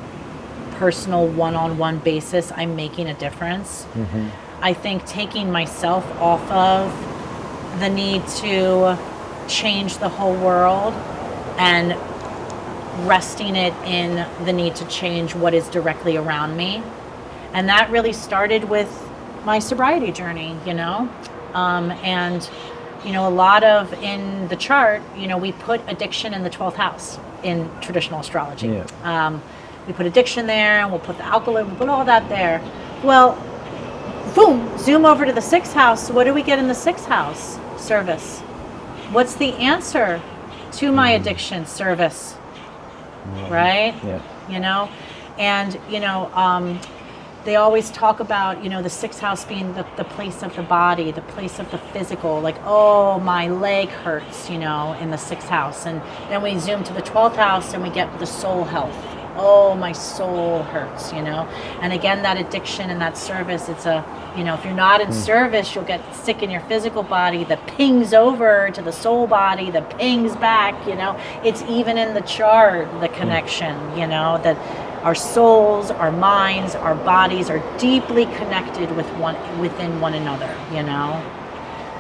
personal one-on-one basis I'm making a difference. Mm-hmm. I think taking myself off of the need to change the whole world and resting it in the need to change what is directly around me. And that really started with my sobriety journey, and, a lot of in the chart, we put addiction in the 12th house in traditional astrology. Yeah. We put addiction there, and we'll put the alcoholism, we'll put all that there. Well, boom, zoom over to the 6th house. What do we get in the 6th house? Service. What's the answer to my addiction? Service. Right? Yeah. And, they always talk about, the 6th house being the place of the body, the place of the physical, like, oh, my leg hurts, in the 6th house. And then we zoom to the 12th house and we get the soul health. Oh, my soul hurts, And again, that addiction and that service, it's if you're not in service, you'll get sick in your physical body that pings over to the soul body, that pings back, It's even in the chart, the connection, that our souls, our minds, our bodies are deeply connected within one another,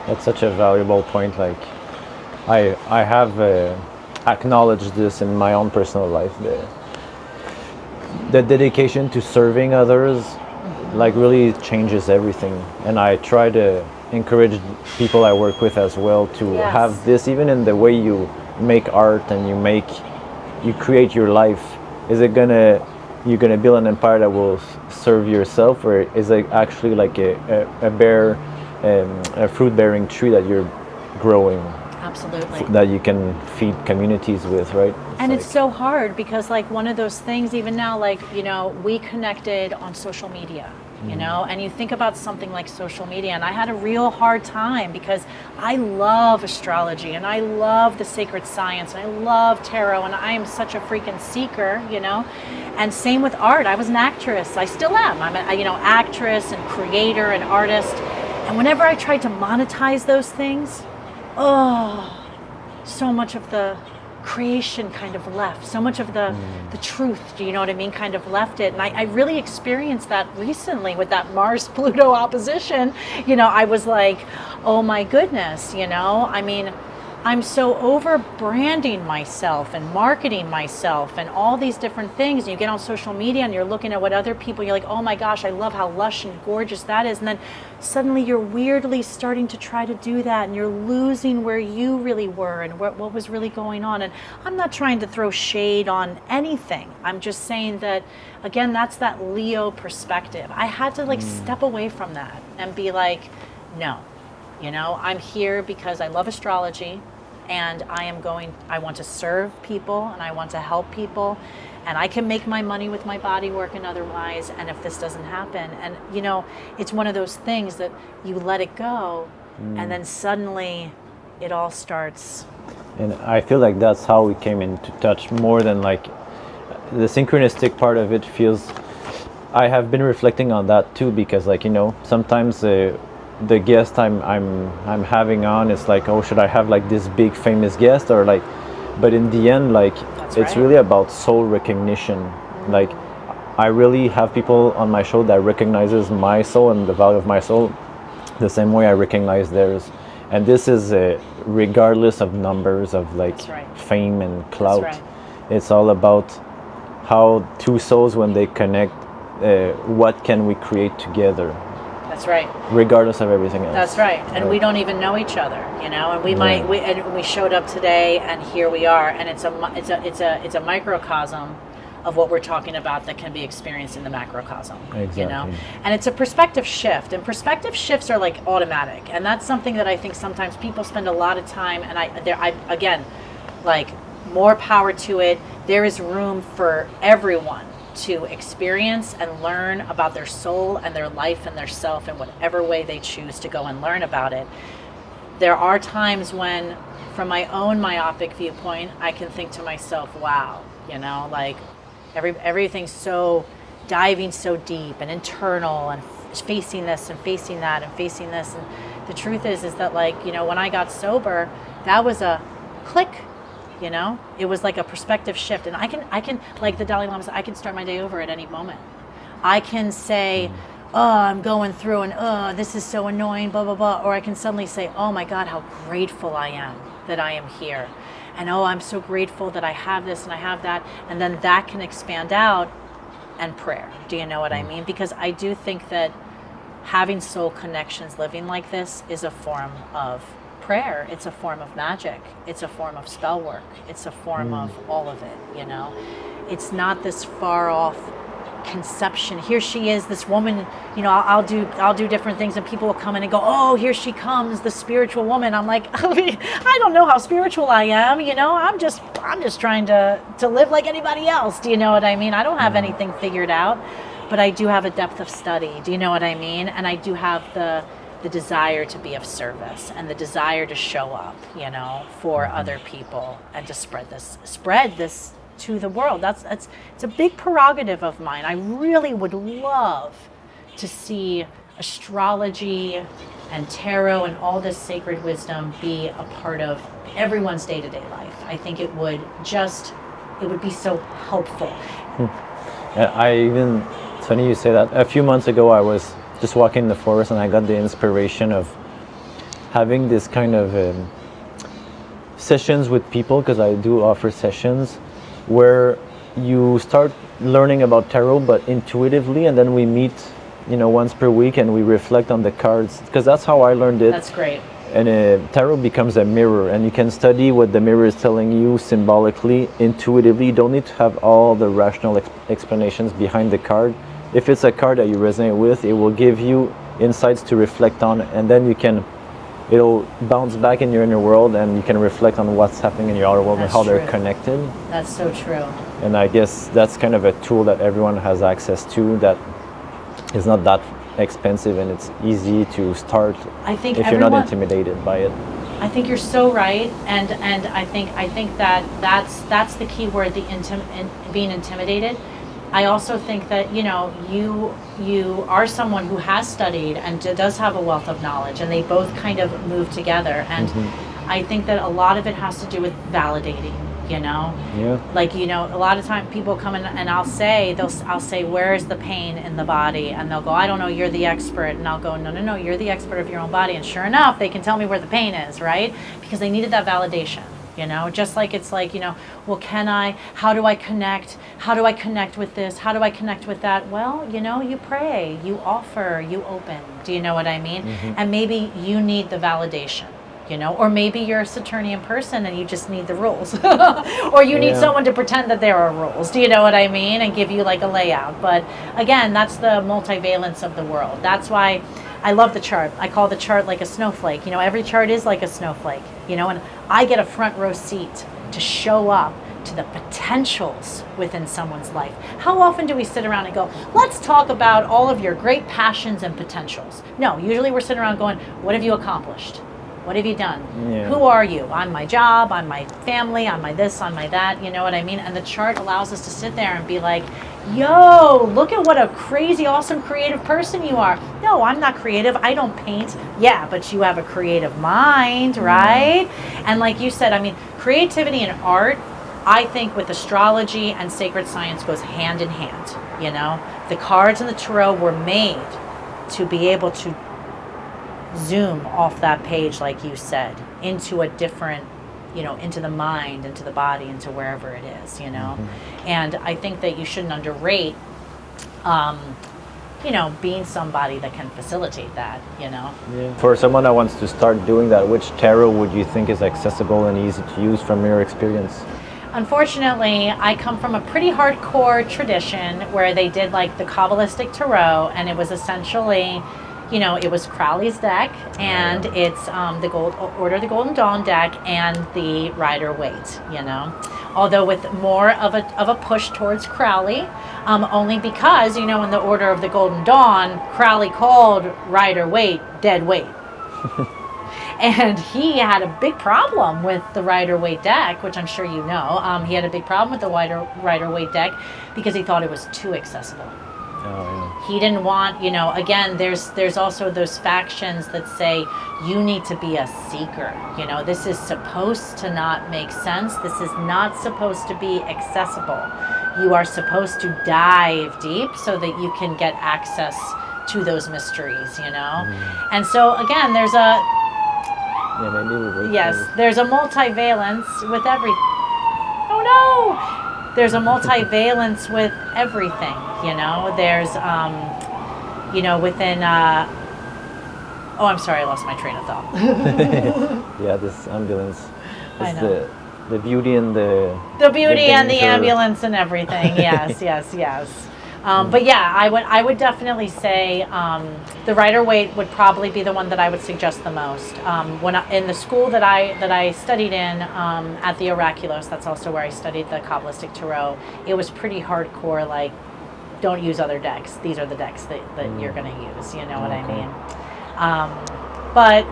That's such a valuable point. Like, I have acknowledged this in my own personal life. The dedication to serving others, like, really changes everything. And I try to encourage people I work with as well to have this, even in the way you make art and you create your life. Is it you're gonna build an empire that will serve yourself, or is it actually like a fruit-bearing tree that you're growing? Absolutely. That you can feed communities with, right? It's so hard because, like, one of those things, even now, like, we connected on social media, and you think about something like social media, and I had a real hard time because I love astrology and I love the sacred science and I love tarot and I am such a freaking seeker, and same with art. I was an actress. I still am. I'm a actress and creator and artist. And whenever I tried to monetize those things, so much of the creation kind of left, so much of the truth, do you know what I mean, kind of left it. And I really experienced that recently with that Mars-Pluto opposition. I was like, oh my goodness, I'm so over branding myself and marketing myself and all these different things. And you get on social media and you're looking at what other people, you're like, oh my gosh, I love how lush and gorgeous that is. And then suddenly you're weirdly starting to try to do that and you're losing where you really were and what was really going on. And I'm not trying to throw shade on anything. I'm just saying that, again, that's that Leo perspective. I had to step away from that and be like, no, I'm here because I love astrology. And I want to serve people and I want to help people, and I can make my money with my body work and otherwise. And if this doesn't happen, and it's one of those things that you let it go and then suddenly it all starts. And I feel like that's how we came into touch more than like the synchronistic part of it feels. I have been reflecting on that too, because sometimes the guest I'm having on is like, oh, should I have like this big famous guest, or like, but in the end, like, it's really about soul recognition. Like, I really have people on my show that recognizes my soul and the value of my soul the same way I recognize theirs. And this is regardless of numbers of like fame and clout. That's right. It's all about how two souls, when they connect, what can we create together? That's right. Regardless of everything else. That's right. And we don't even know each other, you know. And we showed up today, and here we are. And it's a microcosm of what we're talking about that can be experienced in the macrocosm. Exactly. You know. And it's a perspective shift. And perspective shifts are like automatic. And that's something that I think sometimes people spend a lot of time. And I again, like, more power to it. There is room for everyone to experience and learn about their soul and their life and their self in whatever way they choose to go and learn about it. There are times when, from my own myopic viewpoint, I can think to myself, wow, you know, like everything's so diving so deep and internal and facing this and facing that and facing this. And the truth is that, like, you know, when I got sober, that was a click. You know, it was like a perspective shift. And I can, like the Dalai Lama said, I can start my day over at any moment. I can say, oh, I'm going through and, oh, this is so annoying, blah, blah, blah. Or I can suddenly say, oh my God, how grateful I am that I am here. And oh, I'm so grateful that I have this and I have that. And then that can expand out, and prayer. Do you know what I mean? Because I do think that having soul connections, living like this, is a form of prayer. It's a form of magic. It's a form of spell work. It's a form of all of it, you know. It's not this far off conception. Here she is, this woman, you know, I'll do different things, and people will come in and go, oh, here she comes, the spiritual woman. I'm like, I don't know how spiritual I am, you know. I'm just trying to live like anybody else. Do you know what I mean? I don't have anything figured out, but I do have a depth of study. Do you know what I mean? And I do have the desire to be of service and the desire to show up, you know, for other people and to spread this to the world. It's a big prerogative of mine. I really would love to see astrology and tarot and all this sacred wisdom be a part of everyone's day-to-day life. I think it would be so helpful. It's funny you say that. A few months ago, I was just walking in the forest, and I got the inspiration of having this kind of sessions with people, because I do offer sessions where you start learning about tarot, but intuitively, and then we meet, you know, once per week, and we reflect on the cards, because that's how I learned it. That's great. And tarot becomes a mirror, and you can study what the mirror is telling you symbolically, intuitively. You don't need to have all the rational explanations behind the card. If it's a card that you resonate with, it will give you insights to reflect on, and then it'll bounce back in your inner world, and you can reflect on what's happening in your outer world and how they're connected. That's so true. And I guess that's kind of a tool that everyone has access to, that is not that expensive, and it's easy to start if you're not intimidated by it. I think you're so right, and I think that's the key word, being intimidated. I also think that, you know, you are someone who has studied and does have a wealth of knowledge, and they both kind of move together. And I think that a lot of it has to do with validating, you know. Yeah. Like, you know, a lot of time people come in and I'll say, where is the pain in the body? And they'll go, I don't know, you're the expert. And I'll go, no, you're the expert of your own body. And sure enough, they can tell me where the pain is, right? Because they needed that validation. You know, just like it's like, you know, well, how do I connect? How do I connect with this? How do I connect with that? Well, you know, you pray, you offer, you open. Do you know what I mean? And maybe you need the validation, you know, or maybe you're a Saturnian person and you just need the rules. Or you need someone to pretend that there are rules. Do you know what I mean? And give you like a layout. But again, that's the multivalence of the world. That's why I love the chart. I call the chart like a snowflake. You know, every chart is like a snowflake, you know, and I get a front row seat to show up to the potentials within someone's life. How often do we sit around and go, let's talk about all of your great passions and potentials? No, usually we're sitting around going, what have you accomplished? What have you done? Yeah. Who are you? On my job, on my family, on my this, on my that, you know what I mean? And the chart allows us to sit there and be like, yo, look at what a crazy, awesome, creative person you are. No, I'm not creative. I don't paint. Yeah, but you have a creative mind, right? And like you said, I mean, creativity and art I think with astrology and sacred science goes hand in hand, you know? The cards and the tarot were made to be able to zoom off that page, like you said, into a different, you know, into the mind, into the body, into wherever it is, you know? And I think that you shouldn't underrate, you know, being somebody that can facilitate that, you know? Yeah. For someone that wants to start doing that, which tarot would you think is accessible and easy to use from your experience? Unfortunately, I come from a pretty hardcore tradition where they did like the Kabbalistic tarot, and it was essentially, you know, it was Crowley's deck, and it's the Order of the Golden Dawn deck and the Rider-Waite, you know. Although with more of a push towards Crowley, only because, you know, in the Order of the Golden Dawn, Crowley called Rider-Waite dead weight. And he had a big problem with the Rider-Waite deck, which I'm sure you know. He had a big problem with the Rider-Waite deck because he thought it was too accessible. He didn't want, you know, again, there's also those factions that say you need to be a seeker. You know, this is supposed to not make sense. This is not supposed to be accessible. You are supposed to dive deep so that you can get access to those mysteries, you know? And so, again, there's a... Yeah, maybe we'll wait. Yes, there's a multivalence with everything. Oh no! There's a multivalence with everything, you know? There's, you know, within, oh, I'm sorry, I lost my train of thought. Yeah, this ambulance. I It's know. the beauty and the... The beauty and the danger. ambulance and everything, yes, yes. But yeah, I would definitely say the Rider-Waite would probably be the one that I would suggest the most. In the school that I studied in at the Oraculos, that's also where I studied the Kabbalistic Tarot. It was pretty hardcore, like, don't use other decks. These are the decks that you're going to use. You know what I mean? But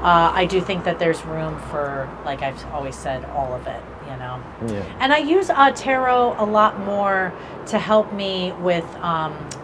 I do think that there's room for, like I've always said, all of it. You know. Yeah. And I use tarot a lot more to help me with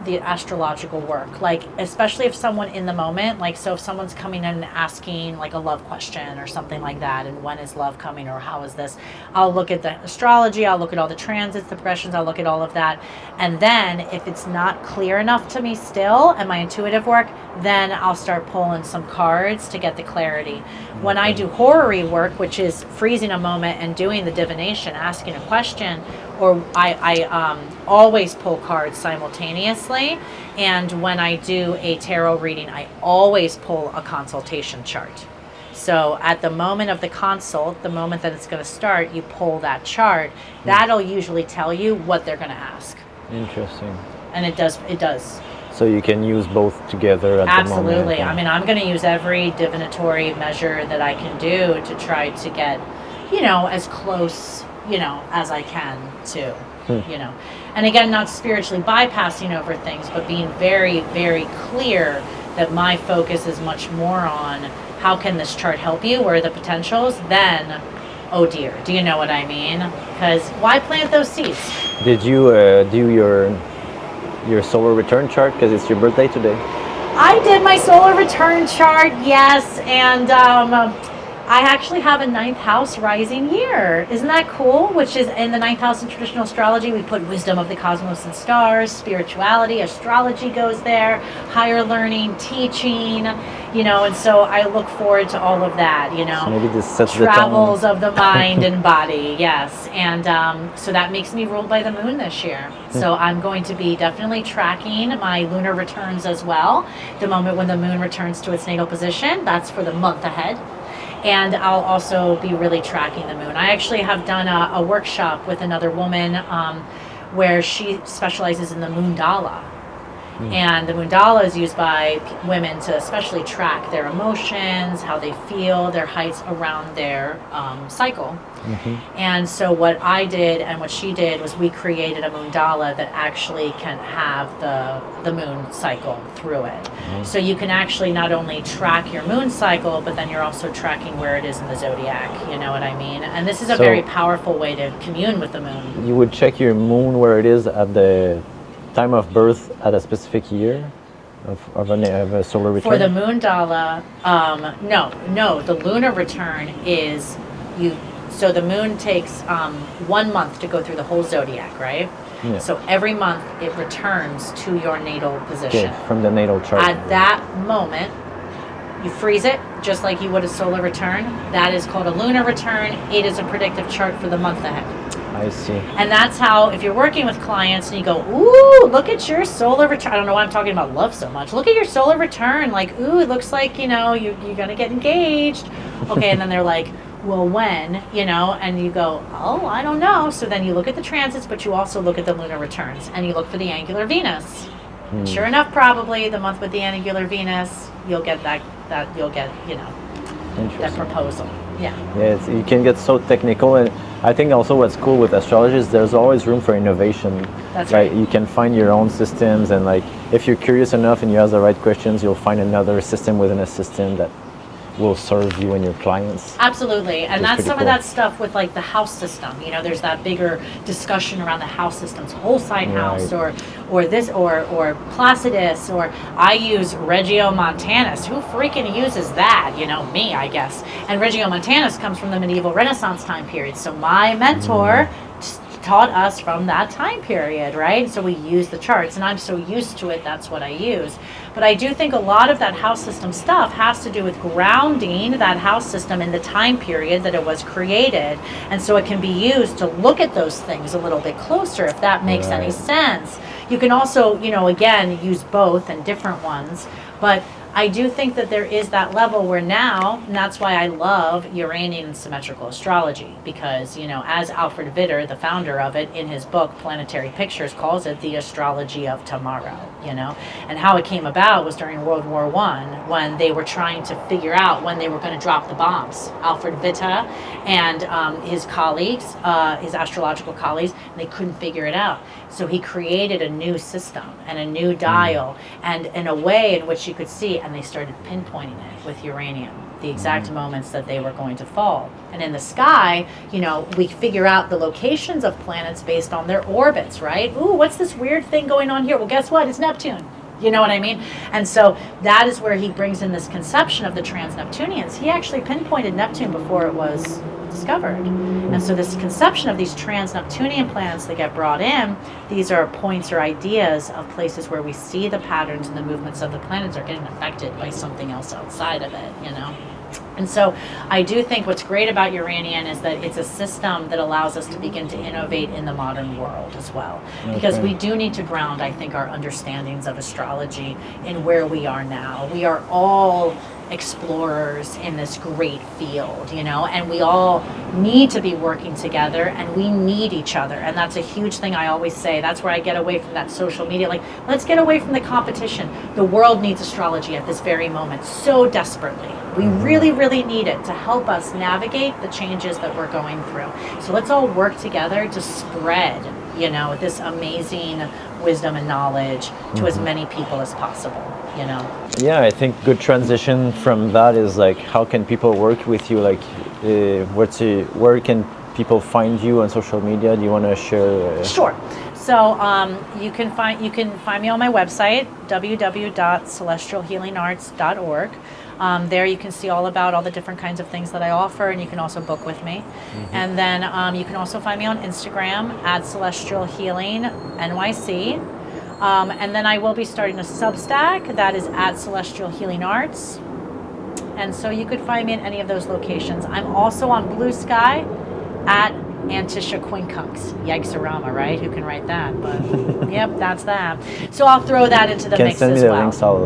the astrological work, like especially if someone in the moment, like so if someone's coming in and asking like a love question or something like that, and when is love coming or how is this, I'll look at the astrology, I'll look at all the transits, the progressions, I'll look at all of that, and then if it's not clear enough to me still and my intuitive work, then I'll start pulling some cards to get the clarity. When I do horary work, which is freezing a moment and doing the divination, asking a question, or I always pull cards simultaneously, and when I do a tarot reading, I always pull a consultation chart. So at the moment of the consult, the moment that it's going to start, you pull that chart. That'll usually tell you what they're going to ask. Interesting. And it does. So you can use both together at the moment. Absolutely. I mean, I'm going to use every divinatory measure that I can do to try to get, you know, as close, you know, as I can to, you know. And again, not spiritually bypassing over things, but being very, very clear that my focus is much more on how can this chart help you, where are the potentials, than, oh dear, do you know what I mean? Because why plant those seeds? Did you do your solar return chart because it's your birthday today? I did my solar return chart, yes, and I actually have a 9th house rising year. Isn't that cool? Which is in the 9th house in traditional astrology, we put wisdom of the cosmos and stars, spirituality, astrology goes there, higher learning, teaching, you know, and so I look forward to all of that, you know. So maybe this sets Travels the of the mind and body, yes. And so that makes me ruled by the moon this year. So I'm going to be definitely tracking my lunar returns as well. The moment when the moon returns to its natal position, that's for the month ahead. And I'll also be really tracking the moon. I actually have done a workshop with another woman where she specializes in the moondala. And the moondala is used by women to especially track their emotions, how they feel, their heights around their cycle. And so what I did and what she did was we created a moondala that actually can have the moon cycle through it. So you can actually not only track your moon cycle, but then you're also tracking where it is in the zodiac, you know what I mean? And this is a very powerful way to commune with the moon. You would check your moon where it is at the time of birth at a specific year of a solar return? For the moondala, no, the lunar return is you So the moon takes 1 month to go through the whole zodiac, right? Yeah. So every month it returns to your natal position. Okay, from the natal chart. At that moment, you freeze it just like you would a solar return. That is called a lunar return. It is a predictive chart for the month ahead. I see. And that's how, if you're working with clients and you go, ooh, look at your solar return. I don't know why I'm talking about love so much. Look at your solar return. Like, ooh, it looks like, you're going to get engaged. Okay, and then they're like, well, when, and you go, oh, I don't know. So then you look at the transits, but you also look at the lunar returns and you look for the angular Venus. Sure enough, probably the month with the angular Venus, you'll get that you'll get, that proposal. Yeah. Yeah, you can get so technical, and I think also what's cool with astrology is there's always room for innovation. That's right. You can find your own systems, and if you're curious enough and you ask the right questions, you'll find another system within a system that will serve you and your clients. Absolutely, and that's some cool. of that stuff with the house system. There's that bigger discussion around the house systems, whole sign house, or this, or Placidus, or I use Regiomontanus. Who freaking uses that? Me, I guess. And Regiomontanus comes from the medieval Renaissance time period. So my mentor taught us from that time period, right? So we use the charts, and I'm so used to it, that's what I use. But I do think a lot of that house system stuff has to do with grounding that house system in the time period that it was created. And so it can be used to look at those things a little bit closer, if that makes any sense. You can also, again, use both and different ones. But I do think that there is that level where now, and that's why I love Uranian and symmetrical astrology, because, as Alfred Witter, the founder of it, in his book, Planetary Pictures, calls it the astrology of tomorrow, and how it came about was during World War I, when they were trying to figure out when they were going to drop the bombs. Alfred Witter and his colleagues, his astrological colleagues, they couldn't figure it out. So he created a new system and a new dial, and in a way in which you could see, and they started pinpointing it with uranium, the exact moments that they were going to fall. And in the sky, we figure out the locations of planets based on their orbits, right? Ooh, what's this weird thing going on here? Well, guess what? It's Neptune. You know what I mean? And so that is where he brings in this conception of the trans-Neptunians. He actually pinpointed Neptune before it was discovered. And so this conception of these trans-Neptunian planets that get brought in, these are points or ideas of places where we see the patterns and the movements of the planets are getting affected by something else outside of it, And so I do think what's great about Uranian is that it's a system that allows us to begin to innovate in the modern world as well. Because we do need to ground, I think, our understandings of astrology in where we are now. We are all explorers in this great field, and we all need to be working together, and we need each other. And that's a huge thing I always say. That's where I get away from that social media. Let's get away from the competition. The world needs astrology at this very moment so desperately. We really, really need it to help us navigate the changes that we're going through. So let's all work together to spread, this amazing wisdom and knowledge to as many people as possible, Yeah, I think good transition from that is how can people work with you? Where can people find you on social media? Do you want to share? Sure. So you can find me on my website, www.celestialhealingarts.org. There you can see all about all the different kinds of things that I offer, and you can also book with me. And then you can also find me on Instagram at Celestial Healing NYC. And then I will be starting a Substack that is at Celestial Healing Arts. And so you could find me in any of those locations. I'm also on Blue Sky at Antisha Quincunx. Yikes-a-rama, right? Who can write that? But yep, that's that. So I'll throw that into the mix as well. Can send me the links, I'll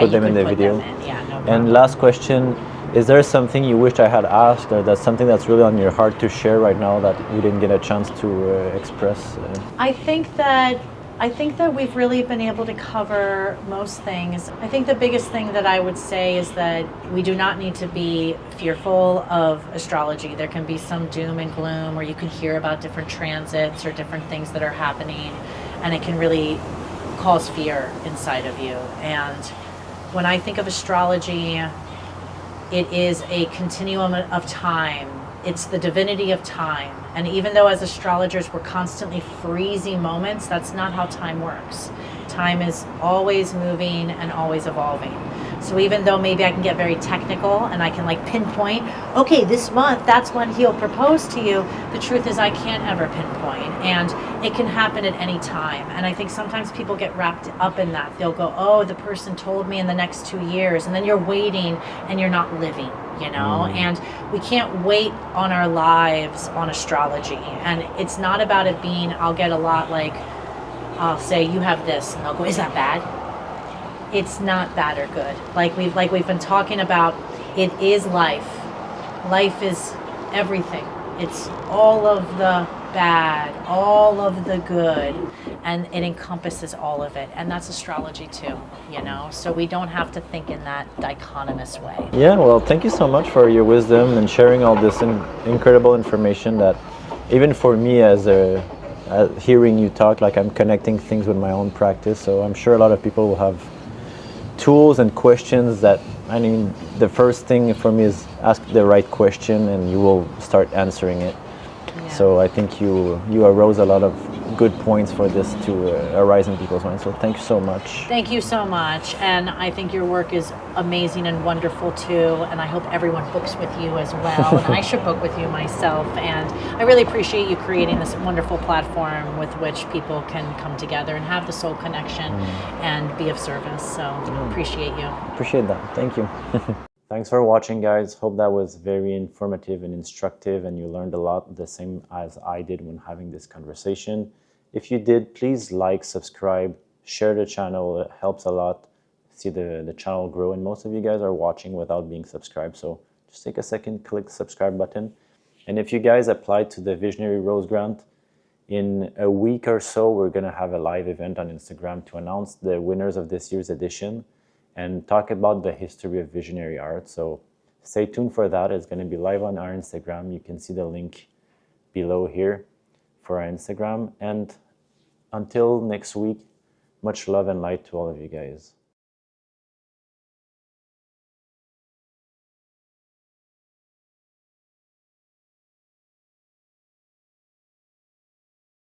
put them in the video. Yeah, no problem. And last question, is there something you wished I had asked, or that's something that's really on your heart to share right now that we didn't get a chance to express? I think that we've really been able to cover most things. I think the biggest thing that I would say is that we do not need to be fearful of astrology. There can be some doom and gloom, or you can hear about different transits or different things that are happening, and it can really cause fear inside of you. And when I think of astrology, it is a continuum of time. It's the divinity of time. And even though as astrologers we're constantly freezing moments, that's not how time works. Time is always moving and always evolving. So even though maybe I can get very technical and I can like pinpoint, okay, this month, that's when he'll propose to you, the truth is I can't ever pinpoint. And it can happen at any time. And I think sometimes people get wrapped up in that. They'll go, oh, the person told me in the next 2 years. And then you're waiting and you're not living, you know? And we can't wait on our lives on astrology. And it's not about it being, I'll get a lot like, I'll say, you have this. And they'll go, is that bad? It's not bad or good. Like we've been talking about, it is life. Life is everything. It's all of the bad, all of the good, and it encompasses all of it. And that's astrology too, you know? So we don't have to think in that dichotomous way. Yeah, well, thank you so much for your wisdom and sharing all this incredible information that even for me as hearing you talk, like I'm connecting things with my own practice. So I'm sure a lot of people will have tools and questions that, I mean, the first thing for me is ask the right question and you will start answering it. Yeah. So I think you arose a lot of good points for this to arise in people's minds. So thank you so much. Thank you so much. And I think your work is amazing and wonderful too. And I hope everyone books with you as well. And I should book with you myself. And I really appreciate you creating this wonderful platform with which people can come together and have the soul connection and be of service. So appreciate you. Appreciate that. Thank you. Thanks for watching, guys. Hope that was very informative and instructive and you learned a lot, the same as I did when having this conversation. If you did, please like, subscribe, share the channel. It helps a lot. See the channel grow, and most of you guys are watching without being subscribed, so just take a second, click the subscribe button. And if you guys applied to the Visionary Roze Grant, in a week or so, we're going to have a live event on Instagram to announce the winners of this year's edition and talk about the history of visionary art. So stay tuned for that. It's going to be live on our Instagram. You can see the link below here for our Instagram. And until next week, much love and light to all of you guys.